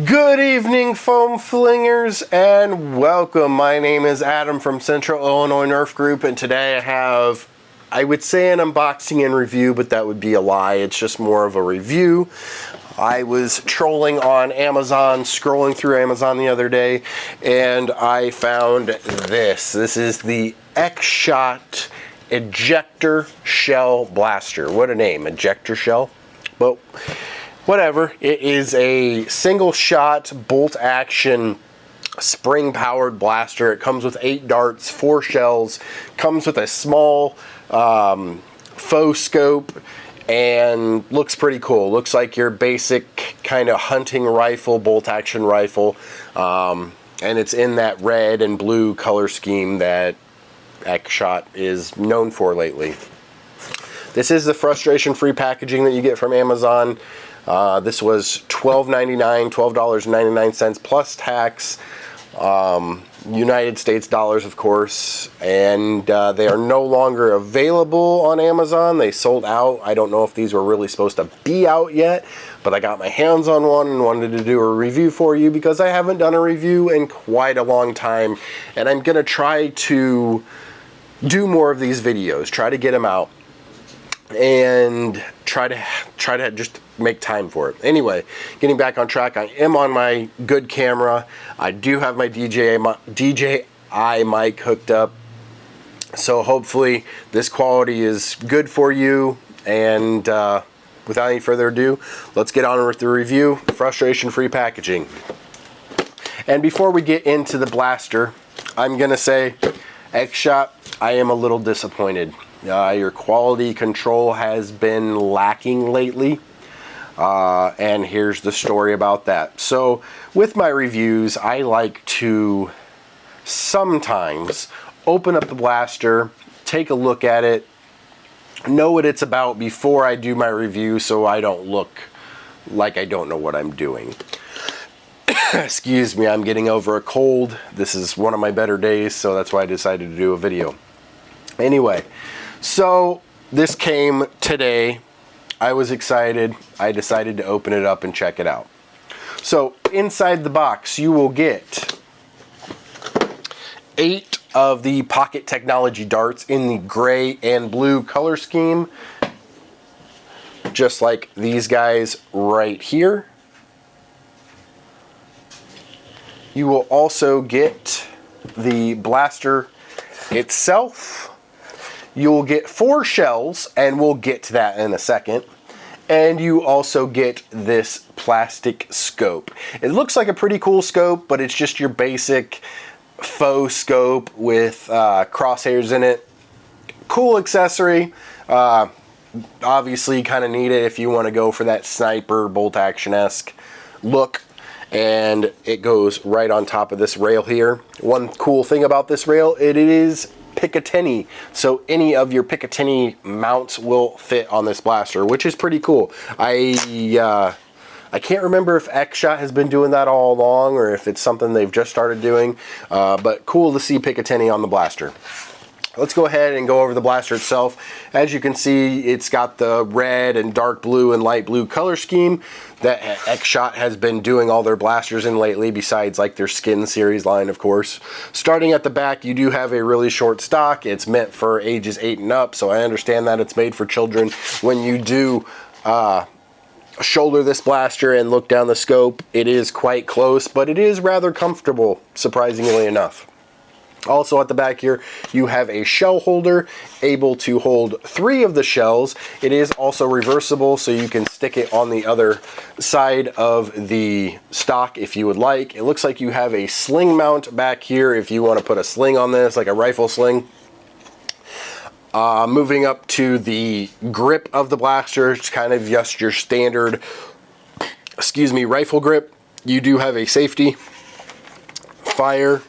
Good evening, foam flingers, and welcome. My name is Adam from Central Illinois Nerf Group, and today I have, I would say an unboxing and review, but that would be a lie. It's just more of a review. I was trolling on Amazon, scrolling through Amazon the other day, and I found this. This is the Xshot Ejector Shell Blaster. What a name, Ejector Shell. But whatever, it is a single shot bolt action spring powered blaster. It comes with 8 darts, 4 shells, comes with a small faux scope, and looks pretty cool. Looks like your basic kind of hunting rifle, bolt action rifle, and it's in that red and blue color scheme that Xshot is known for lately. This is the frustration-free packaging that you get from Amazon. This was $12.99 plus tax, United States dollars, of course, and they are no longer available on Amazon. They sold out. I don't know if these were really supposed to be out yet, but I got my hands on one and wanted to do a review for you because I haven't done a review in quite a long time, and I'm going to try to do more of these videos, try to get them out, and try to just make time for it. Anyway, getting back on track, I am on my good camera. I do have my DJI mic hooked up, so hopefully this quality is good for you. And without any further ado, let's get on with the review. Frustration-free packaging. And before we get into the blaster, I'm gonna say, Xshot, I am a little disappointed. Your quality control has been lacking lately, and here's the story about that. So with my reviews, I like to sometimes open up the blaster, take a look at it, know what it's about before I do my review, so I don't look like I don't know what I'm doing. Excuse me, I'm getting over a cold. This is one of my better days, so that's why I decided to do a video. Anyway, so this came today. I was excited. I decided to open it up and check it out. So inside the box, you will get 8 of the Pocket Technology darts in the gray and blue color scheme, just like these guys right here. You will also get the blaster itself. You'll get 4 shells, and we'll get to that in a second. And you also get this plastic scope. It looks like a pretty cool scope, but it's just your basic faux scope with crosshairs in it. Cool accessory. Obviously, kind of need it if you want to go for that sniper bolt action-esque look. And it goes right on top of this rail here. One cool thing about this rail, it is Picatinny, so any of your Picatinny mounts will fit on this blaster, which is pretty cool. I can't remember if Xshot has been doing that all along or if it's something they've just started doing, but cool to see Picatinny on the blaster. Let's go ahead and go over the blaster itself. As you can see, it's got the red and dark blue and light blue color scheme that Xshot has been doing all their blasters in lately, besides like their skin series line, of course. Starting at the back, you do have a really short stock. It's meant for ages 8 and up, so I understand that it's made for children. When you do shoulder this blaster and look down the scope, it is quite close, but it is rather comfortable, surprisingly enough. Also at the back here, you have a shell holder, able to hold 3 of the shells. It is also reversible, so you can stick it on the other side of the stock if you would like. It looks like you have a sling mount back here if you want to put a sling on this, like a rifle sling. Moving up to the grip of the blaster, it's kind of just your standard, rifle grip. You do have a safety, fire,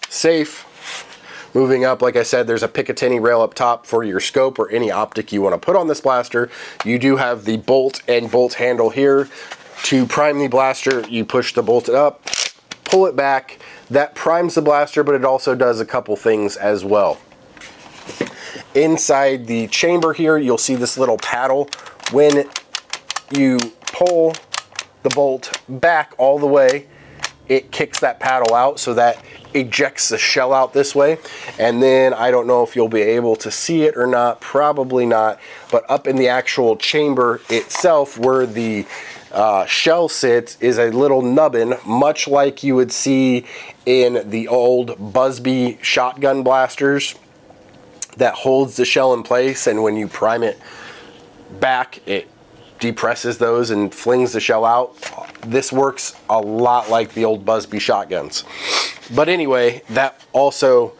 safe. Moving up, like I said, there's a Picatinny rail up top for your scope or any optic you want to put on this blaster. You do have the bolt and bolt handle here. To prime the blaster, you push the bolt up, pull it back. That primes the blaster, but it also does a couple things as well. Inside the chamber here, you'll see this little paddle. When you pull the bolt back all the way, it kicks that paddle out, so that ejects the shell out this way. And then I don't know if you'll be able to see it or not, probably not, but up in the actual chamber itself where the shell sits is a little nubbin, much like you would see in the old Busby shotgun blasters, that holds the shell in place, and when you prime it back, it depresses those and flings the shell out. This works a lot like the old Busby shotguns. But anyway, that also,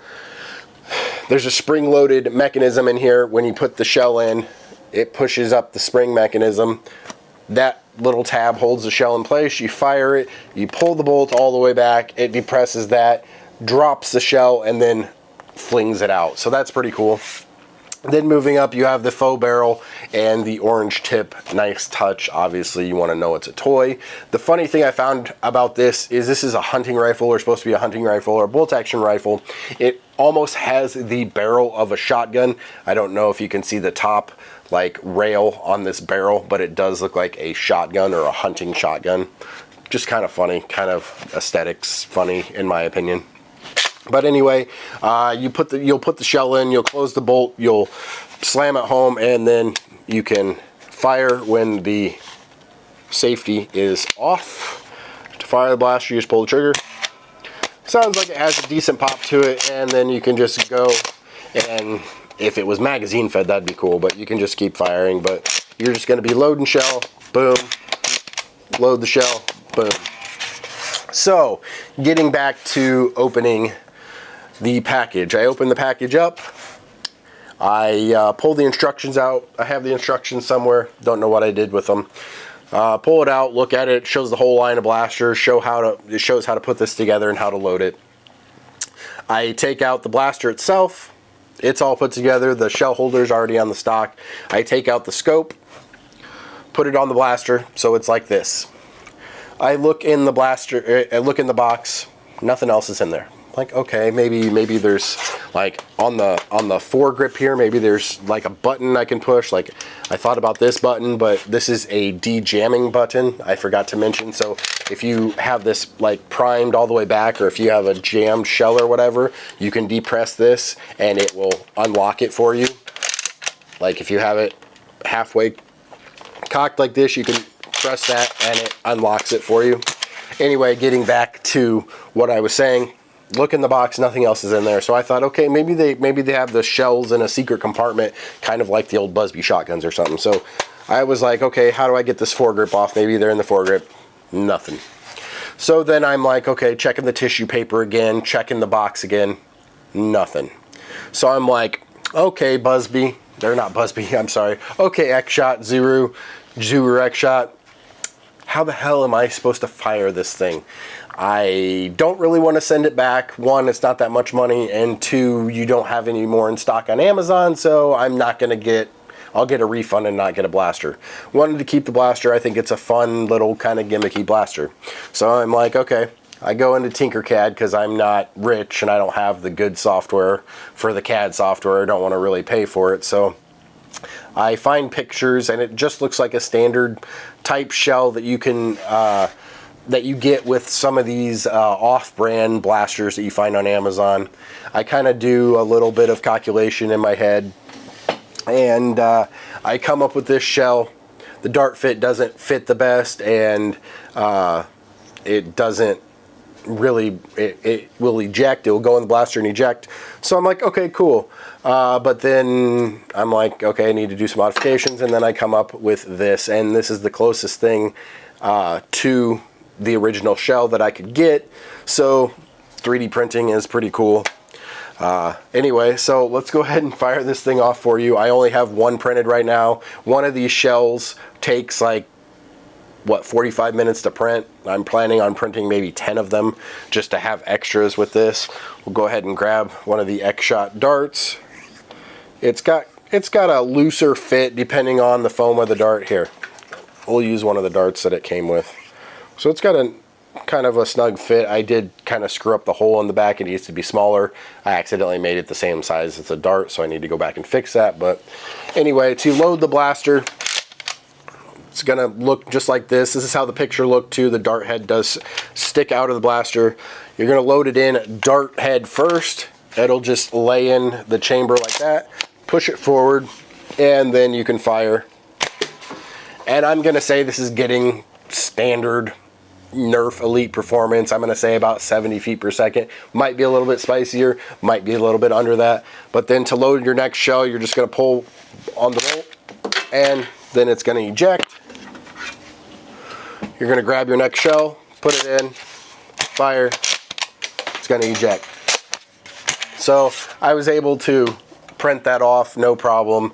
there's a spring-loaded mechanism in here. When you put the shell in, it pushes up the spring mechanism. That little tab holds the shell in place. You fire it, you pull the bolt all the way back, it depresses that, drops the shell, and then flings it out. So that's pretty cool. Then moving up, you have the faux barrel and the orange tip. Nice touch. Obviously, you want to know it's a toy. The funny thing I found about this is a hunting rifle, or supposed to be a hunting rifle or a bolt action rifle. It almost has the barrel of a shotgun. I don't know if you can see the top like rail on this barrel, but it does look like a shotgun or a hunting shotgun. Just kind of funny, kind of aesthetics funny in my opinion. But anyway, you'll put the shell in, you'll close the bolt, you'll slam it home, and then you can fire when the safety is off. To fire the blaster, you just pull the trigger. Sounds like it has a decent pop to it, and then you can just go, and if it was magazine fed, that'd be cool, but you can just keep firing. But you're just going to be loading shell, boom, load the shell, boom. So, getting back to opening the package. I open the package up, I pull the instructions out. I have the instructions somewhere, don't know what I did with them. Pull it out, look at it, it shows the whole line of blasters, it shows how to put this together and how to load it. I take out the blaster itself, it's all put together, the shell holder is already on the stock. I take out the scope, put it on the blaster, so it's like this. I look in the blaster, I look in the box, nothing else is in there. Like, okay, maybe there's like on the foregrip here, maybe there's like a button I can push. Like, I thought about this button, but this is a de-jamming button, I forgot to mention. So if you have this like primed all the way back, or if you have a jammed shell or whatever, you can depress this and it will unlock it for you. Like if you have it halfway cocked like this, you can press that and it unlocks it for you. Anyway, getting back to what I was saying, look in the box, nothing else is in there. So I thought, okay, maybe they have the shells in a secret compartment, kind of like the old Busby shotguns or something. So I was like, okay, how do I get this foregrip off? Maybe they're in the foregrip. Nothing. So then I'm like, okay, checking the tissue paper again, checking the box again. Nothing. So I'm like, okay, Busby. They're not Busby, I'm sorry. Okay, Xshot, Zuru Xshot. How the hell am I supposed to fire this thing? I don't really want to send it back. One, it's not that much money, and two, you don't have any more in stock on Amazon, so I'm not going to I'll get a refund and not get a blaster. Wanted to keep the blaster. I think it's a fun little kind of gimmicky blaster. So I'm like, okay. I go into Tinkercad because I'm not rich and I don't have the good software for the CAD software. I don't want to really pay for it, so I find pictures, and it just looks like a standard type shell that you can that you get with some of these off-brand blasters that you find on Amazon. I kind of do a little bit of calculation in my head, and I come up with this shell. The dart fit doesn't fit the best, and it doesn't really, it will eject, it will go in the blaster and eject. So I'm like, okay, cool. But then I'm like, okay, I need to do some modifications, and then I come up with this, and this is the closest thing to the original shell that I could get. So 3D printing is pretty cool. Anyway, so let's go ahead and fire this thing off for you. I only have one printed right now. One of these shells takes like, what, 45 minutes to print. I'm planning on printing maybe 10 of them just to have extras with this. We'll go ahead and grab one of the Xshot darts. It's got a looser fit depending on the foam of the dart. Here, we'll use one of the darts that it came with. So it's got a kind of a snug fit. I did kind of screw up the hole in the back. It needs to be smaller. I accidentally made it the same size as the dart, so I need to go back and fix that. But anyway, to load the blaster, It's gonna look just like this. This is how the picture looked too. The dart head does stick out of the blaster. You're gonna load it in dart head first. It'll just lay in the chamber like that. Push it forward, and then you can fire. And I'm gonna say this is getting standard Nerf Elite performance. I'm gonna say about 70 feet per second. Might be a little bit spicier, might be a little bit under that. But then to load your next shell, you're just gonna pull on the bolt, and then it's gonna eject. You're gonna grab your next shell, put it in, fire, it's gonna eject. So I was able to print that off, no problem.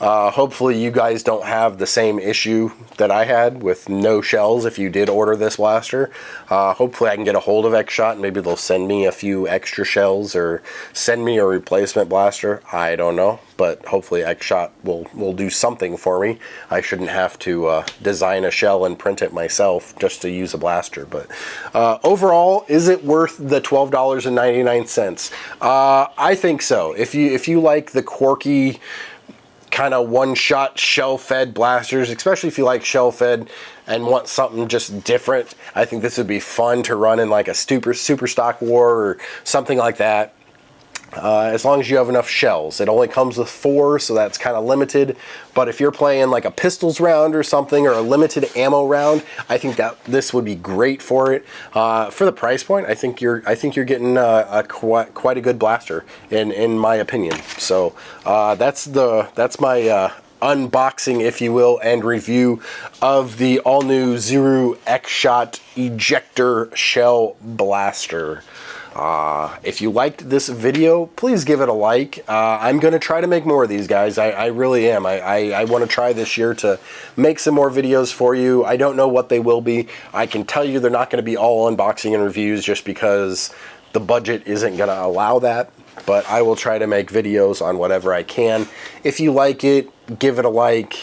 Hopefully you guys don't have the same issue that I had with no shells if you did order this blaster. Hopefully I can get a hold of Xshot and maybe they'll send me a few extra shells or send me a replacement blaster. I don't know, but hopefully Xshot will do something for me. I shouldn't have to design a shell and print it myself just to use a blaster. But overall, is it worth the $12.99? I think so. If you like the quirky kind of one-shot shell-fed blasters, especially if you like shell-fed and want something just different, I think this would be fun to run in like a super stock war or something like that. As long as you have enough shells. It only comes with 4, so that's kind of limited. But if you're playing like a pistols round or something, or a limited ammo round, I think that this would be great for it. For the price point, I think you're getting quite a good blaster in my opinion. So that's my unboxing, if you will, and review of the all-new Zuru Xshot Ejector Shell blaster. If you liked this video, please give it a like. I'm going to try to make more of these, guys. I really am. I want to try this year to make some more videos for you. I don't know what they will be. I can tell you they're not going to be all unboxing and reviews just because the budget isn't going to allow that. But I will try to make videos on whatever I can. If you like it, give it a like.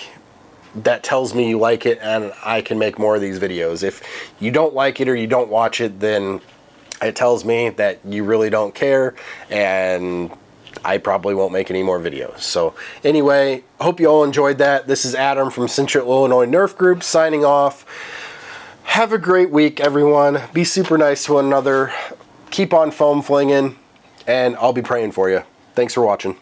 That tells me you like it, and I can make more of these videos. If you don't like it or you don't watch it, then it tells me that you really don't care, and I probably won't make any more videos. So anyway, hope you all enjoyed that. This is Adam from Central Illinois Nerf Group signing off. Have a great week, everyone. Be super nice to one another. Keep on foam flinging, and I'll be praying for you. Thanks for watching.